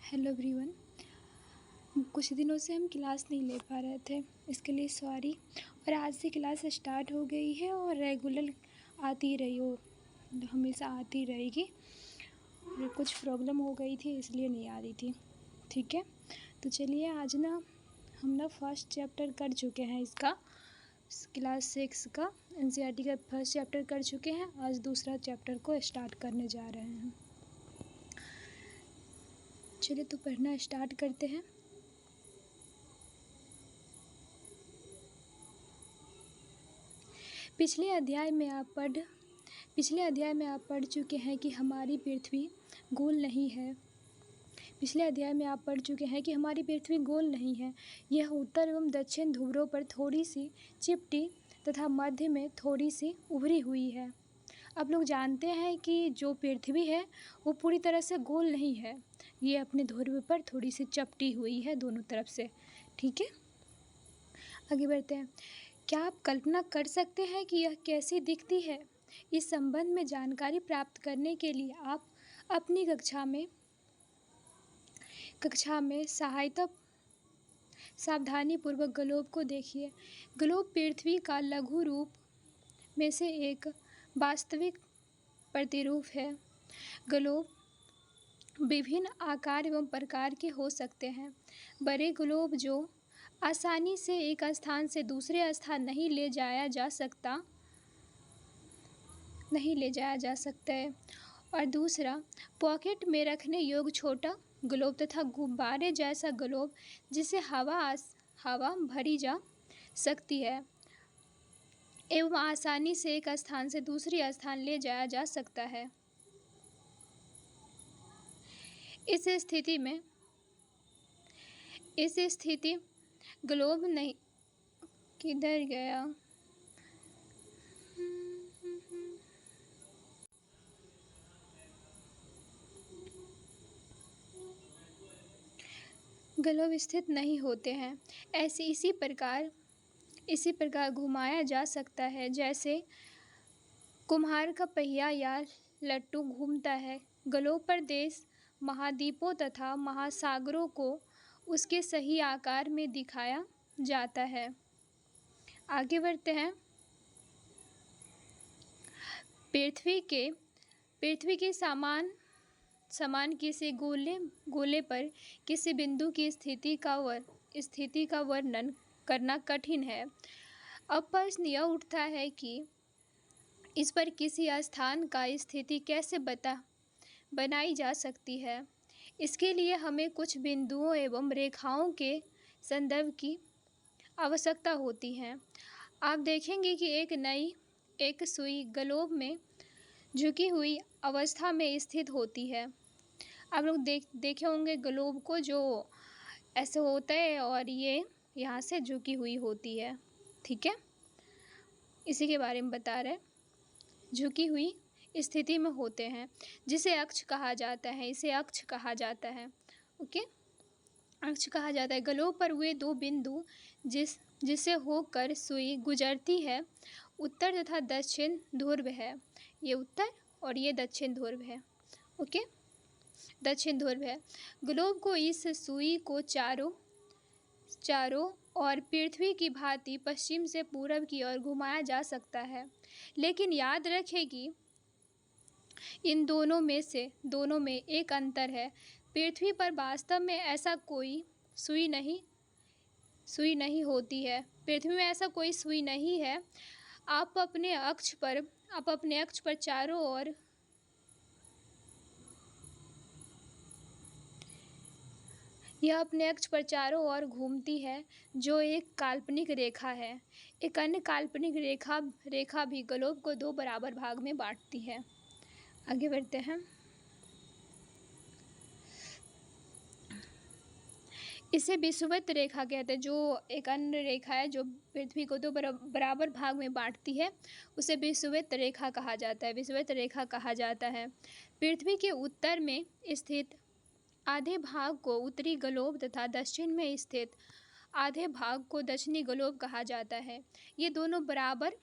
Hello everyone. कुछ दिनों से हम क्लास नहीं ले पा रहे थे, इसके लिए सॉरी। और आज से क्लास स्टार्ट हो गई है और रेगुलर आती रही हो, हमेशा आती रहेगी। और कुछ प्रॉब्लम हो गई थी इसलिए नहीं आ रही थी, ठीक है। तो चलिए आज हम फर्स्ट चैप्टर कर चुके हैं इसका, क्लास 6 का एनसीईआरटी का फर्स्ट चैप्टर कर चुके हैं। आज दूसरा चैप्टर को स्टार्ट करने जा रहे हैं। चलिए तो पढ़ना स्टार्ट करते हैं। पिछले अध्याय में आप पढ़ चुके हैं कि हमारी पृथ्वी गोल नहीं है। यह उत्तर एवं दक्षिण ध्रुवों पर थोड़ी सी चिपटी तथा मध्य में थोड़ी सी उभरी हुई है। अब लोग जानते हैं कि जो पृथ्वी है वो पूरी तरह से गोल नहीं है, ये अपने ध्रुव पर थोड़ी सी चपटी हुई है दोनों तरफ से, ठीक है। आगे बढ़ते हैं। क्या आप कल्पना कर सकते हैं कि यह कैसी दिखती है? इस संबंध में जानकारी प्राप्त करने के लिए आप अपनी कक्षा में सावधानीपूर्वक ग्लोब को देखिए। ग्लोब पृथ्वी का लघु रूप में से एक वास्तविक प्रतिरूप है। ग्लोब विभिन्न आकार एवं प्रकार के हो सकते हैं। बड़े ग्लोब जो आसानी से एक स्थान से दूसरे स्थान नहीं ले जाया जा सकता है। और दूसरा पॉकेट में रखने योग्य छोटा ग्लोब तथा गुब्बारे जैसा ग्लोब जिसे हवा भरी जा सकती है एवं आसानी से एक स्थान से दूसरे स्थान ले जाया जा सकता है। इस स्थिति ग्लोब नहीं किधर गया ग्लोब स्थित नहीं होते हैं। इसी प्रकार घुमाया जा सकता है जैसे कुम्हार का पहिया या लट्टू घूमता है। ग्लोब पर देश, महाद्वीपों तथा महासागरों को उसके सही आकार में दिखाया जाता है। आगे बढ़ते हैं। पृथ्वी के समान किसी गोले पर किसी बिंदु की स्थिति का वर्णन करना कठिन है। अब प्रश्न यह उठता है कि इस पर किसी स्थान का स्थिति कैसे बनाई जा सकती है। इसके लिए हमें कुछ बिंदुओं एवं रेखाओं के संदर्भ की आवश्यकता होती है। आप देखेंगे कि एक सुई ग्लोब में झुकी हुई अवस्था में स्थित होती है। आप लोग देखे होंगे ग्लोब को, जो ऐसे होता है और ये यहाँ से झुकी हुई होती है, ठीक है। इसी के बारे में बता रहे, झुकी हुई स्थिति में होते हैं जिसे अक्ष कहा जाता है, ओके, अक्ष कहा जाता है। ग्लोब पर वे दो बिंदु जिसे होकर सुई गुजरती है उत्तर तथा दक्षिण ध्रुव है। ये उत्तर और ये दक्षिण ध्रुव है, ओके, दक्षिण ध्रुव है। ग्लोब को इस सुई को चारों और पृथ्वी की भांति पश्चिम से पूरब की ओर घुमाया जा सकता है। लेकिन याद रखें कि इन दोनों में एक अंतर है। पृथ्वी पर वास्तव में ऐसा कोई सुई नहीं होती है। पृथ्वी में ऐसा कोई सुई नहीं है। आप अपने अक्ष पर चारों ओर यह अपने अक्ष पर चारों ओर घूमती है, जो एक काल्पनिक रेखा है। एक अन्य काल्पनिक रेखा भी ग्लोब को दो बराबर भाग में बांटती है। आगे बढ़ते हैं। इसे विषुवत रेखा कहते हैं। जो एक अन्य रेखा है जो पृथ्वी को दो बराबर भाग में बांटती है, उसे विषुवत रेखा कहा जाता है। पृथ्वी के उत्तर में स्थित आधे भाग को उत्तरी ग्लोब तथा दक्षिण में स्थित आधे भाग को दक्षिणी ग्लोब कहा जाता है। ये दोनों बराबर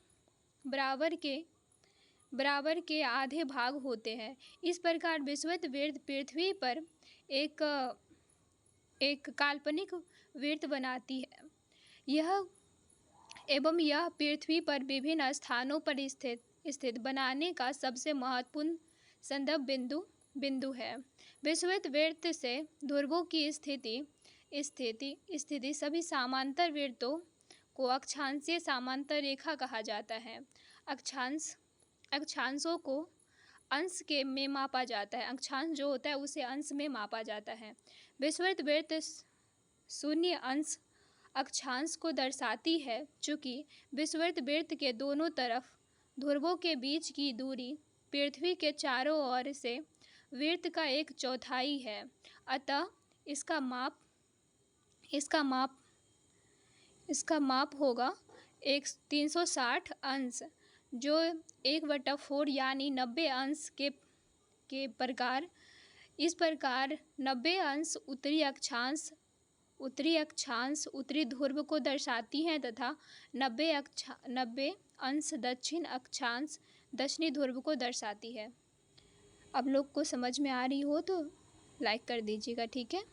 के आधे भाग होते हैं। इस प्रकार विषुवत वृत्त पृथ्वी पर एक एक काल्पनिक वृत्त बनाती है। यह यह पृथ्वी पर विभिन्न स्थानों पर स्थित बनाने का सबसे महत्वपूर्ण संदर्भ बिंदु है। विषुवत वृत्त से ध्रुवों की स्थिति सभी समांतर वृत्तों को अक्षांशीय समांतर रेखा कहा जाता है। अक्षांशों को अंश के में मापा जाता है। अक्षांश जो होता है उसे अंश में मापा जाता है। विषुवत वृत्त शून्य अंश अक्षांश को दर्शाती है। चूंकि विषुवत वृत्त के दोनों तरफ ध्रुवों के बीच की दूरी पृथ्वी के चारों ओर से वृत्त का 1/4 है, अतः इसका माप होगा 360 अंश, जो 1/4 यानी 90 अंश के प्रकार। इस प्रकार 90 अंश उत्तरी अक्षांश उत्तरी ध्रुव को दर्शाती हैं तथा 90 अंश दक्षिण अक्षांश दक्षिणी ध्रुव को दर्शाती है। अब लोग को समझ में आ रही हो तो लाइक कर दीजिएगा, ठीक है,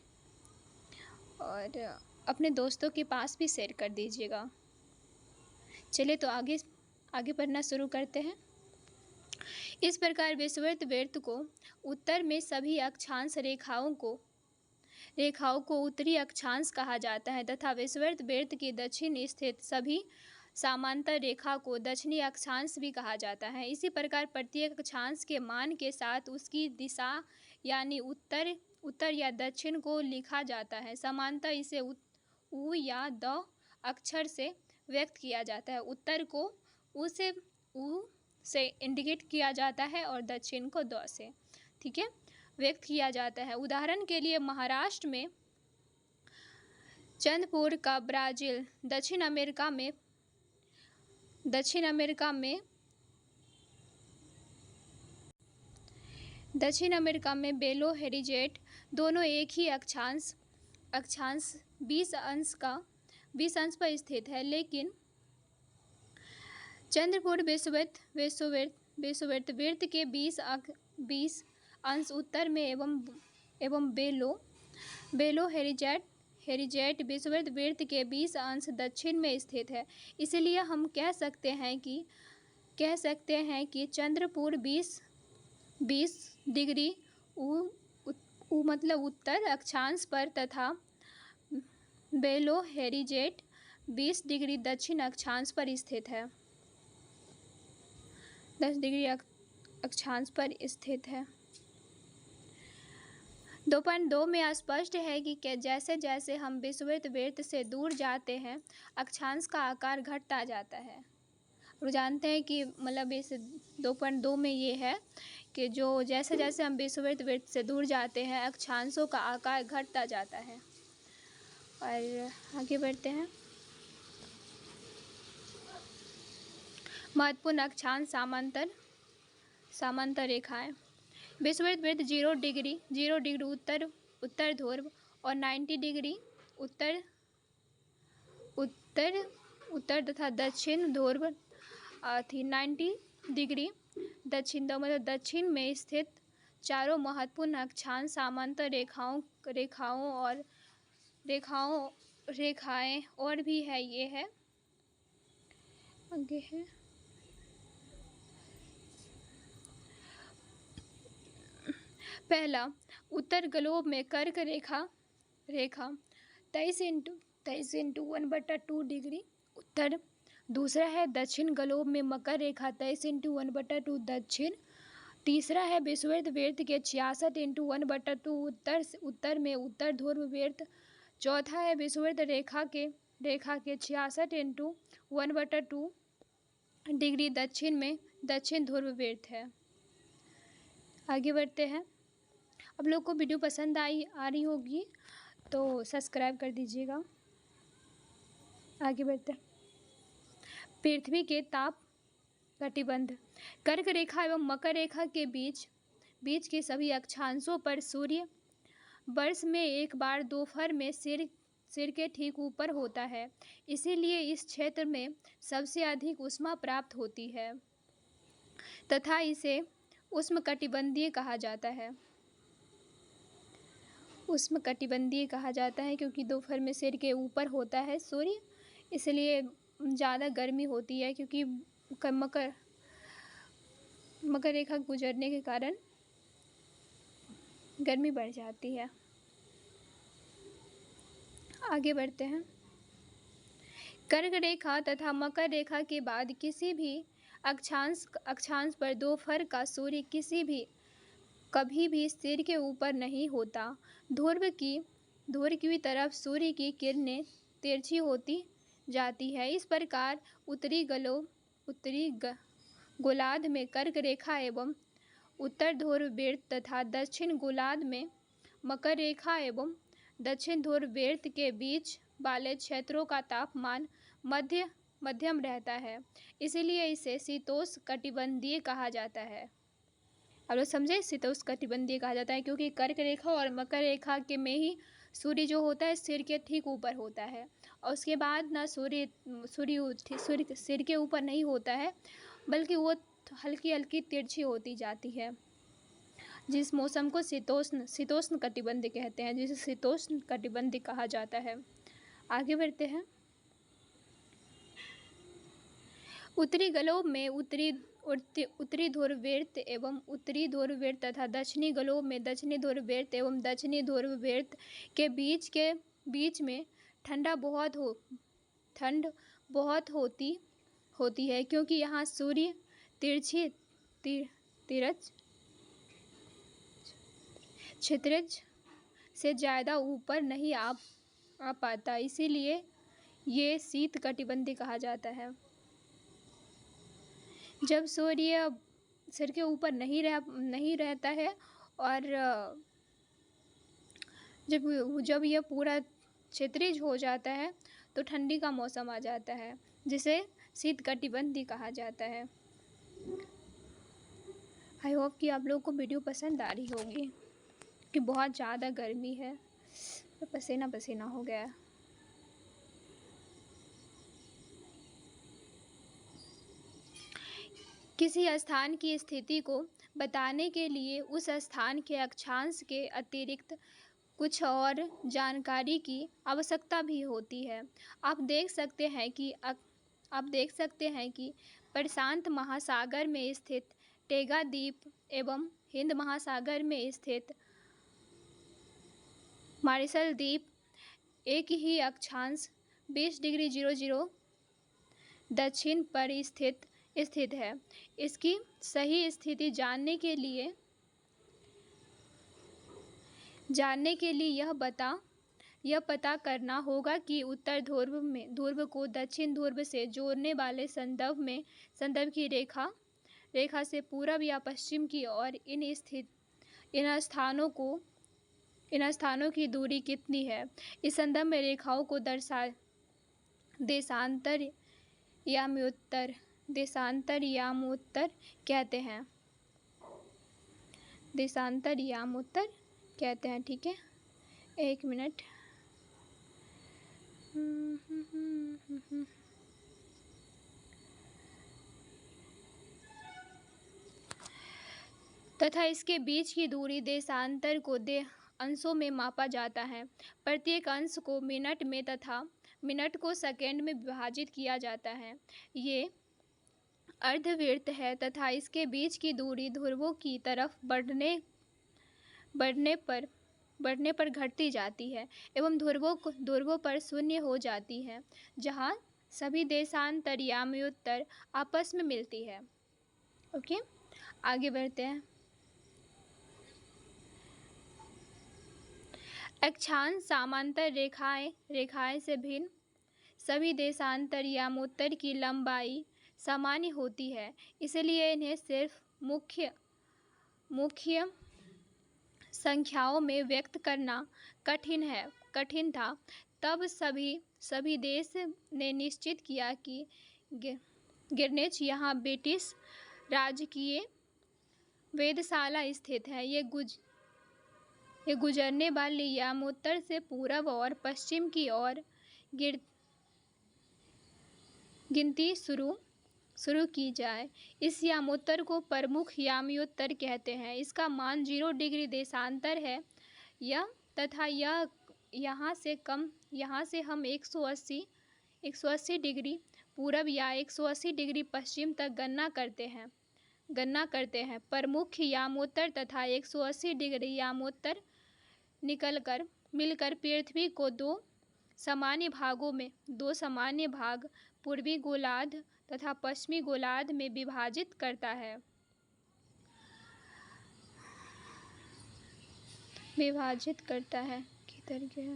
और अपने दोस्तों के पास भी शेयर कर दीजिएगा। चलिए तो आगे पढ़ना शुरू करते हैं। इस प्रकार विषुवत वृत्त को उत्तर में सभी अक्षांश रेखाओं को उत्तरी अक्षांश कहा जाता है तथा विषुवत वृत्त की दक्षिण स्थित सभी समांतर रेखा को दक्षिणी अक्षांश भी कहा जाता है। इसी प्रकार प्रत्येक अक्षांश के मान के साथ उसकी दिशा यानी उत्तर या दक्षिण को लिखा जाता है। समानतः इसे उ या द अक्षर से व्यक्त किया जाता है। उत्तर को उ से इंडिकेट किया जाता है और दक्षिण को द से, ठीक है, व्यक्त किया जाता है। उदाहरण के लिए महाराष्ट्र में चंद्रपुर का ब्राज़ील, दक्षिण अमेरिका में बेलो हेरिजेट दोनों एक ही अक्षांश 20 अंश पर स्थित है, लेकिन चंद्रपुर विषुवत वृत्त के 20 अंश उत्तर में एवं बेलो हेरिजेट विषुवत वृत्त के 20 अंश दक्षिण में स्थित है। इसलिए हम कह सकते हैं कि चंद्रपुर 20 डिग्री मतलब उत्तर अक्षांश पर तथा बेलो हेरिजेट 20 डिग्री दक्षिण अक्षांश पर स्थित है। 10 डिग्री अक्षांश पर स्थित है। 2.2 में स्पष्ट है कि जैसे जैसे हम विषुवत वृत्त से दूर जाते हैं अक्षांश का आकार घटता जाता है। और जानते हैं कि मतलब इस 2.2 में ये है कि जो जैसे जैसे हम विषुवत वृत्त से दूर जाते हैं अक्षांशों का आकार घटता जाता है। और आगे बढ़ते हैं। महत्वपूर्ण अक्षांश समांतर रेखाएं। विषुवत वृत्त 0 डिग्री उत्तर ध्रुव और 90 डिग्री उत्तर तथा दक्षिण ध्रुव 90 डिग्री दक्षिण मतलब दक्षिण में स्थित चारों महत्वपूर्ण अक्षांश समांतर रेखाएं और भी है। ये है आगे है। पहला उत्तर ग्लोब में कर्क रेखा 23x1/2 डिग्री उत्तर। दूसरा है दक्षिण ग्लोब में मकर रेखा 23x1/2 दक्षिण। तीसरा है विषुवत वृत्त के 66x1/2 उत्तर में उत्तर ध्रुव वृत्त। चौथा है विषुवत रेखा के 66x1/2 डिग्री दक्षिण में दक्षिण ध्रुव वृत्त है। आगे बढ़ते हैं। अब लोग को वीडियो पसंद आ रही होगी तो सब्सक्राइब कर दीजिएगा। आगे बढ़ते हैं। पृथ्वी के ताप कटिबंध। कर्क रेखा एवं मकर रेखा के बीच के सभी अक्षांशों पर सूर्य वर्ष में एक बार दोपहर में सिर के ठीक ऊपर होता है। इसीलिए इस क्षेत्र में सबसे अधिक ऊष्मा प्राप्त होती है तथा इसे उष्णकटिबंधीय कहा जाता है। उष्णकटिबंधीय कहा जाता है क्योंकि दोपहर में सिर के ऊपर होता है सूर्य, इसलिए ज़्यादा गर्मी होती है क्योंकि मकर मकर रेखा गुजरने के कारण गर्मी बढ़ जाती है। आगे बढ़ते हैं। कर्क रेखा तथा मकर रेखा के बाद किसी भी अक्षांश पर दोपहर का सूर्य कभी भी सिर के ऊपर नहीं होता। ध्रुव की तरफ सूर्य की किरणें तिरछी होती जाती है। इस प्रकार उत्तरी गोलार्ध में कर्क रेखा एवं उत्तर ध्रुववृत्त तथा दक्षिण गोलार्ध में मकर रेखा एवं दक्षिण ध्रुववृत्त के बीच वाले क्षेत्रों का तापमान मध्यम रहता है, इसलिए इसे शीतोष्णकटिबंधीय कहा जाता है। आप लोग समझे, शीतोष्णकटिबंधीय कहा जाता है क्योंकि कर्क रेखा और मकर रेखा के में ही सूर्य जो होता है सिर के ठीक ऊपर होता है, और उसके बाद ना सूर्य सिर के ऊपर नहीं होता है, बल्कि वो हल्की हल्की तिरछी होती जाती है, जिस मौसम को शीतोष्णकटिबंधीय कहते हैं, जिसे शीतोष्णकटिबंधीय कहा जाता है। आगे बढ़ते हैं। उत्तरी गोलार्ध में उत्तरी ध्रुववृत्त एवं उत्तरी ध्रुववृत्त तथा दक्षिणी गोलार्ध में दक्षिणी ध्रुववृत्त एवं दक्षिणी ध्रुववृत्त के बीच में ठंड बहुत होती है क्योंकि यहाँ सूर्य क्षितिज से ज़्यादा ऊपर नहीं आ पाता, इसीलिए ये शीतकटिबंधीय कहा जाता है। जब सूर्य सिर के ऊपर नहीं रहता है और जब यह पूरा क्षितिज हो जाता है तो ठंडी का मौसम आ जाता है, जिसे शीतकटिबंधीय कहा जाता है। आई होप कि आप लोगों को वीडियो पसंद आ रही होगी कि बहुत ज़्यादा गर्मी है, तो पसीना पसीना हो गया है। किसी स्थान की स्थिति को बताने के लिए उस स्थान के अक्षांश के अतिरिक्त कुछ और जानकारी की आवश्यकता भी होती है। आप देख सकते हैं कि प्रशांत महासागर में स्थित टेगा द्वीप एवं हिंद महासागर में स्थित मॉरिशस द्वीप एक ही अक्षांश 20°00 दक्षिण पर स्थित है। इसकी सही स्थिति जानने के लिए यह पता करना होगा कि उत्तर ध्रुव को दक्षिण ध्रुव से जोड़ने वाले संदर्भ की रेखा से पूरब या पश्चिम की ओर इन स्थानों की दूरी कितनी है। इस संदर्भ में रेखाओं को देशांतरयामोत्तर कहते हैं। देशांतरयामोत्तर कहते हैं, ठीक है। एक मिनट। तथा इसके बीच की दूरी देशांतर को अंशों में मापा जाता है। प्रत्येक अंश को मिनट में तथा मिनट को सेकंड में विभाजित किया जाता है। ये अर्धवृत्त है तथा इसके बीच की दूरी ध्रुवों की तरफ बढ़ने पर घटती जाती है एवं ध्रुवों पर शून्य हो जाती है, जहाँ सभी देशांतरयामोत्तर आपस में मिलती है। ओके, आगे बढ़ते हैं। अक्षांश समांतर रेखाएं से भिन्न सभी देशांतरयामोत्तर की लंबाई सामान्य होती है, इसलिए इन्हें सिर्फ मुख्य संख्याओं में व्यक्त करना कठिन था। तब सभी देश ने निश्चित किया कि ग्रीनिच यहाँ ब्रिटिश राजकीय वेधशाला स्थित है। ये गुजरने वाली यामोत्तर से पूरब और पश्चिम की ओर गिनती शुरू की जाए। इस यामोत्तर को प्रमुख यामोत्तर कहते हैं। इसका मान 0 डिग्री देशांतर है। यह तथा यहाँ से हम 180 डिग्री पूरब या 180 डिग्री पश्चिम तक गणना करते हैं। प्रमुख यामोत्तर तथा 180 डिग्री यामोत्तर मिलकर पृथ्वी को दो सामान्य भाग पूर्वी गोलार्ध तथा पश्चिमी गोलार्ध में विभाजित करता है। किधर गया?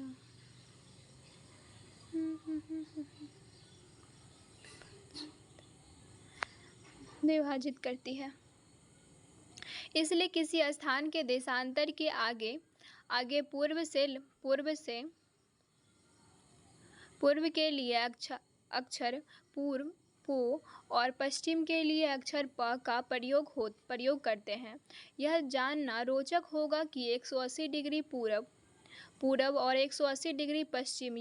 विभाजित करती है। इसलिए किसी स्थान के देशांतर के आगे पूर्व के लिए अक्षर पूर्व पू और पश्चिम के लिए अक्षर प का प्रयोग करते हैं। यह जानना रोचक होगा कि 180 डिग्री पूरब और 180 डिग्री पश्चिम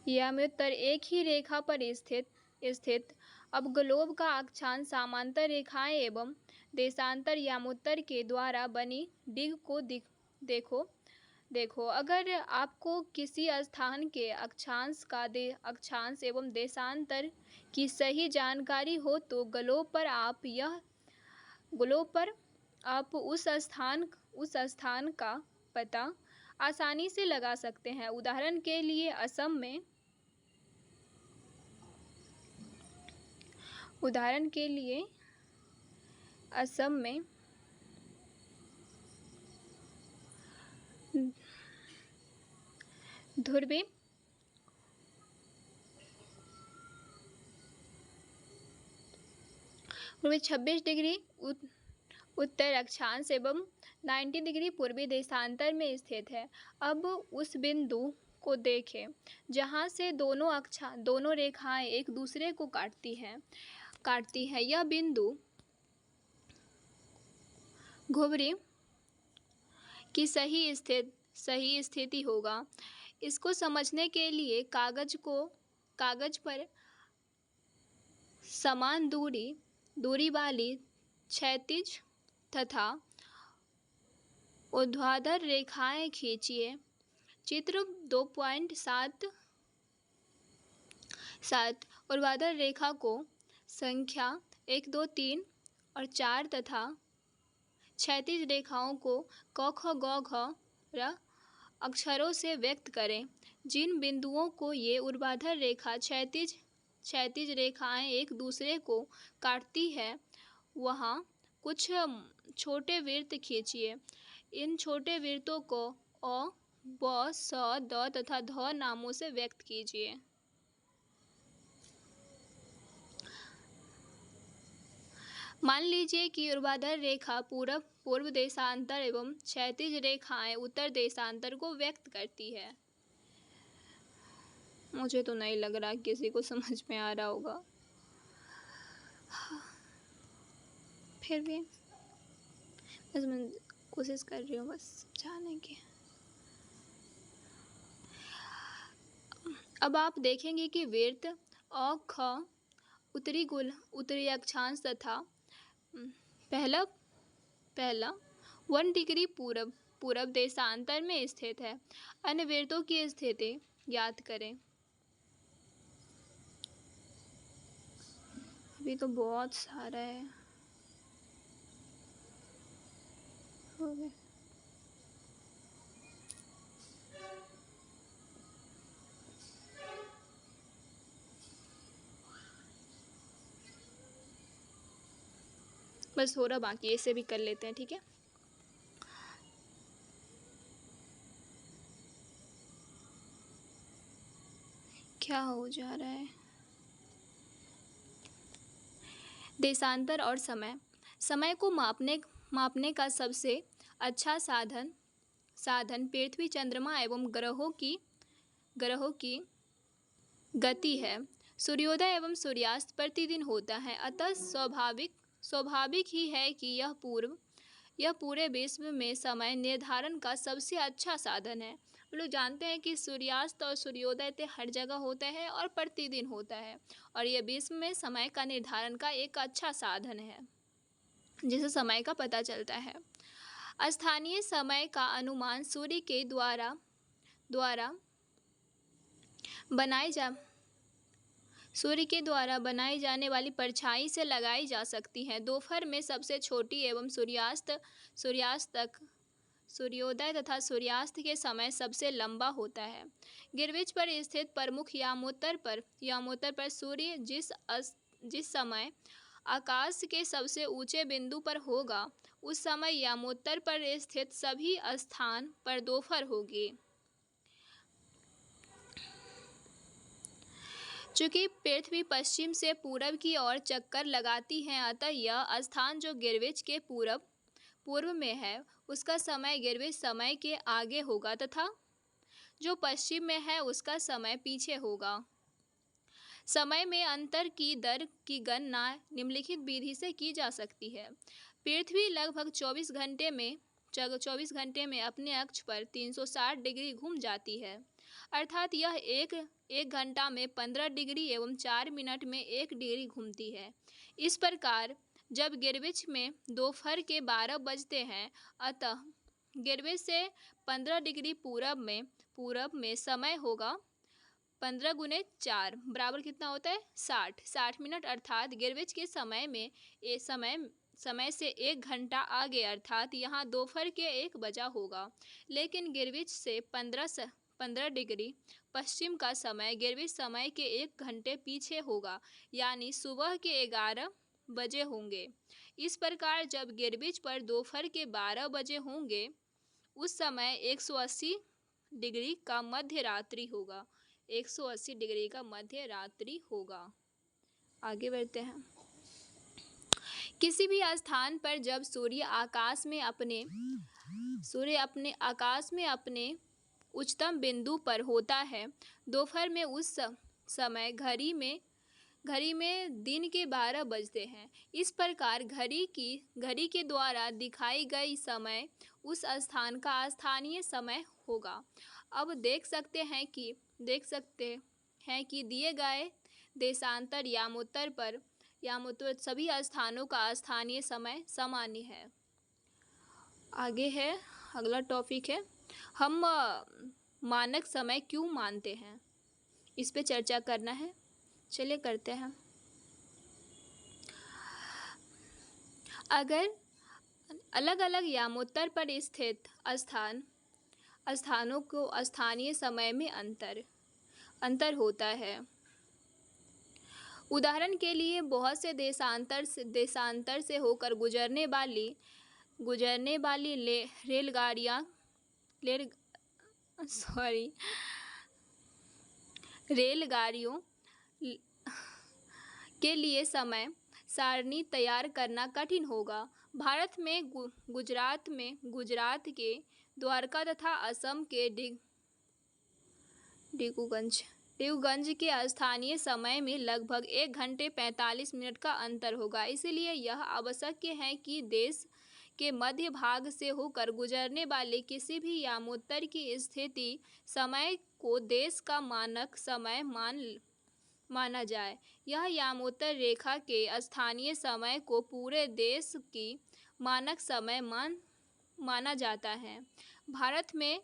यामोत्तर एक ही रेखा पर स्थित अब ग्लोब का अक्षांश समांतर रेखाएं एवं देशांतर यामोत्तर के द्वारा बनी डिग को देखो। अगर आपको किसी स्थान के अक्षांश एवं देशांतर की सही जानकारी हो तो ग्लोब पर आप उस स्थान का पता आसानी से लगा सकते हैं। उदाहरण के लिए असम में ध्रुवीय 26 डिग्री उत्तर अक्षांश एवं 90 डिग्री पूर्वी देशांतर में स्थित है। अब उस बिंदु को देखें जहां से दोनों रेखाएं एक दूसरे को काटती हैं। यह बिंदु घुवरी की सही स्थिति होगा। इसको समझने के लिए कागज पर समान दूरी वाली क्षैतिज तथा ऊर्ध्वाधर रेखाएं खींचिए। चित्र 2.7 ऊर्ध्वाधर रेखा को संख्या 1 2 3 और 4 तथा क्षैतिज रेखाओं को क ख ग घ र अक्षरों से व्यक्त करें। जिन बिंदुओं को ये ऊर्ध्वाधर रेखा क्षैतिज रेखाएं एक दूसरे को काटती है वहां कुछ छोटे वृत्त खींचिए। इन छोटे वृत्तों को अ, ब, स, द तथा ध नामों से व्यक्त कीजिए। मान लीजिए कि ऊर्ध्वाधर रेखा पूर्व देशांतर एवं क्षैतिज रेखाएं उत्तर देशांतर को व्यक्त करती है। मुझे तो नहीं लग रहा किसी को समझ में आ रहा होगा, फिर भी बस मैं कोशिश कर रही हूँ बस समझाने की। अब आप देखेंगे कि वृत्त अ ख उत्तरी अक्षांश तथा पहला 1 डिग्री पूरब देशांतर में स्थित है। अन्य वृत्तों की स्थिति ज्ञात करें। अभी तो बहुत सारा है। हो गया। बस हो रहा, बाकी इसे भी कर लेते हैं, ठीक है। क्या हो जा रहा है? देशांतर और समय को मापने का सबसे अच्छा साधन पृथ्वी, चंद्रमा एवं ग्रहों की गति है। सूर्योदय एवं सूर्यास्त प्रतिदिन होता है, अतः स्वाभाविक ही है कि यह पूरे विश्व में समय निर्धारण का सबसे अच्छा साधन है। हम लोग जानते हैं कि सूर्यास्त और सूर्योदय तो हर जगह होता है और प्रतिदिन होता है, और यह विश्व में समय का निर्धारण का एक अच्छा साधन है जिससे समय का पता चलता है। स्थानीय समय का अनुमान द्वारा बनाई जा सूर्य के द्वारा बनाई जाने वाली परछाई से लगाई जा सकती है। दोपहर में सबसे छोटी एवं सूर्यास्त तक सूर्योदय तथा सूर्यास्त के समय सबसे लंबा होता है। गिरविच पर स्थित प्रमुख यामोत्तर पर सूर्य जिस समय आकाश के सबसे ऊंचे बिंदु पर होगा, उस समय यामोत्तर पर स्थित सभी स्थान पर दोपहर होगी। चूंकि पृथ्वी पश्चिम से पूरब की ओर चक्कर लगाती है, अतः यह स्थान जो गिरविच के पूर्व में है, उसका समय गिरविच समय के आगे होगा तथा जो पश्चिम में है, उसका समय पीछे होगा। समय में अंतर की दर की गणना निम्नलिखित विधि से की जा सकती है। पृथ्वी लगभग 24 घंटे में अपने अक्ष पर 360 डिग्री घूम जाती है, अर्थात यह एक घंटा में 15 डिग्री एवं 4 मिनट में 1 डिग्री घूमती है। इस प्रकार जब गिरविच में दोपहर के 12 बजते हैं, अतः गिरविच से 15 डिग्री पूरब में समय होगा 15 गुने 4 बराबर कितना होता है 60 मिनट, अर्थात गिरविच के समय से 1 घंटा आगे, अर्थात यहाँ दोपहर के 1 बजा होगा। लेकिन गिरविच से 15 डिग्री पश्चिम का समय गिरविच समय के 1 घंटे पीछे होगा, यानी सुबह के 11 बजे होंगे। इस प्रकार जब गिरविच पर दोपहर के 12 बजे होंगे, उस समय 180 डिग्री का मध्य रात्रि होगा। 180 डिग्री का मध्य रात्रि होगा। आगे बढ़ते हैं। किसी भी स्थान पर जब सूर्य अपने आकाश में अपने उच्चतम बिंदु पर होता है, दोपहर में उस समय घड़ी में दिन के 12 बजते हैं। इस प्रकार घड़ी के द्वारा दिखाई गई समय उस स्थान का स्थानीय समय होगा। अब देख सकते हैं कि दिए गए देशांतर यामोत्तर सभी स्थानों का स्थानीय समय सामान्य है। आगे है अगला टॉपिक है, हम मानक समय क्यों मानते हैं, इस पे चर्चा करना है। चलिए करते हैं। अगर अलग अलग यामोत्तर पर स्थित स्थानों को स्थानीय समय में अंतर होता है। उदाहरण के लिए बहुत से देशांतर से होकर गुजरने वाली रेलगाड़ियों के लिए समय सारणी तैयार करना कठिन होगा। भारत में गुजरात के द्वारका तथा असम के डिब्रूगंज के स्थानीय समय में लगभग 1 घंटे 45 मिनट का अंतर होगा। इसलिए यह आवश्यक है कि देश के मध्य भाग से होकर गुजरने वाले किसी भी यामोत्तर की स्थिति समय को देश का मानक समय माना जाए। यह यामोत्तर रेखा के स्थानीय समय को पूरे देश की मानक समय माना जाता है। भारत में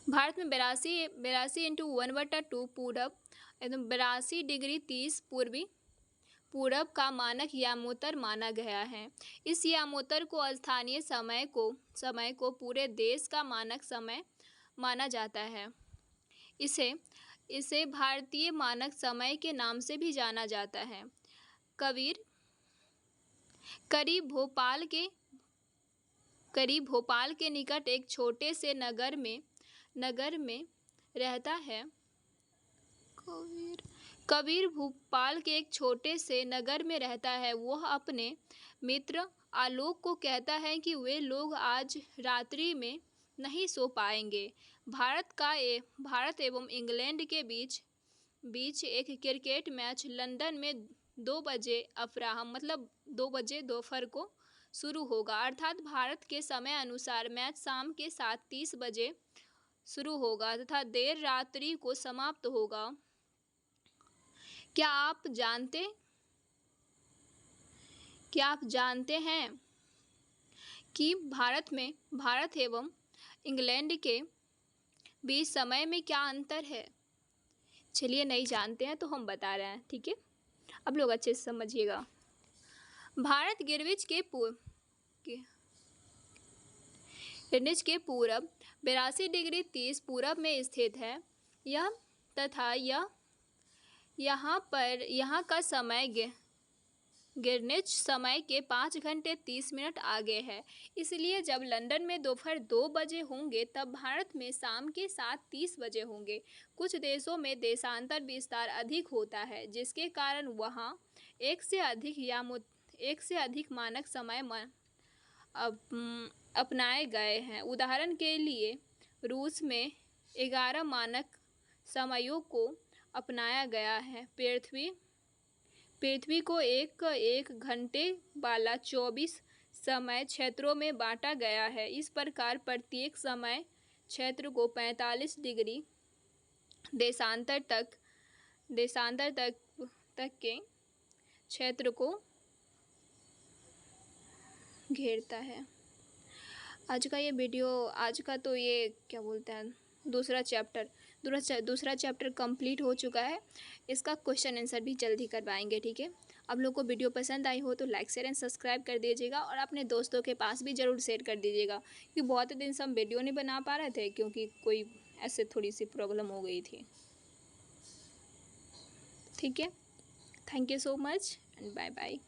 82 इंटू 1/2 पूरब एवं 82 डिग्री 30 पूरब का मानक यामोत्तर माना गया है। इस यामोत्तर को स्थानीय समय को पूरे देश का मानक समय माना जाता है। इसे भारतीय मानक समय के नाम से भी जाना जाता है। करीब भोपाल के निकट एक छोटे से नगर में रहता है। कबीर भोपाल के एक छोटे से नगर में रहता है। वह अपने मित्र आलोक को कहता है कि वे लोग आज रात्रि में नहीं सो पाएंगे। भारत एवं इंग्लैंड के बीच एक क्रिकेट मैच लंदन में 2 बजे मतलब 2 बजे दोपहर को शुरू होगा, अर्थात भारत के समय अनुसार मैच शाम के 7:30 बजे शुरू होगा तथा देर रात्रि को समाप्त होगा। क्या आप जानते हैं कि भारत एवं इंग्लैंड के बीच समय में क्या अंतर है? चलिए नहीं जानते हैं तो हम बता रहे हैं, ठीक है। अब लोग अच्छे से समझिएगा। भारत ग्रीनिच के पूरब 82 डिग्री 30 पूरब में स्थित है। यहाँ का समय ग्रीनिच समय के 5 घंटे 30 मिनट आगे है। इसलिए जब लंदन में दोपहर 2 बजे होंगे तब भारत में शाम के 7:30 बजे होंगे। कुछ देशों में देशांतर विस्तार अधिक होता है, जिसके कारण वहाँ एक से अधिक मानक समय अपनाए गए हैं। उदाहरण के लिए रूस में 11 मानक समयों को अपनाया गया है। पृथ्वी को एक घंटे वाला 24 समय क्षेत्रों में बांटा गया है। इस प्रकार प्रत्येक समय क्षेत्र को 45 डिग्री देशांतर तक के क्षेत्र को घेरता है। आज का तो ये क्या बोलते हैं, दूसरा चैप्टर कंप्लीट हो चुका है। इसका क्वेश्चन आंसर भी जल्दी करवाएंगे, ठीक है। आप लोग को वीडियो पसंद आई हो तो लाइक शेयर एंड सब्सक्राइब कर दीजिएगा और अपने दोस्तों के पास भी ज़रूर शेयर कर दीजिएगा, क्योंकि बहुत दिन से हम वीडियो नहीं बना पा रहे थे, क्योंकि कोई ऐसे थोड़ी सी प्रॉब्लम हो गई थी, ठीक है। Thank you so much and bye bye.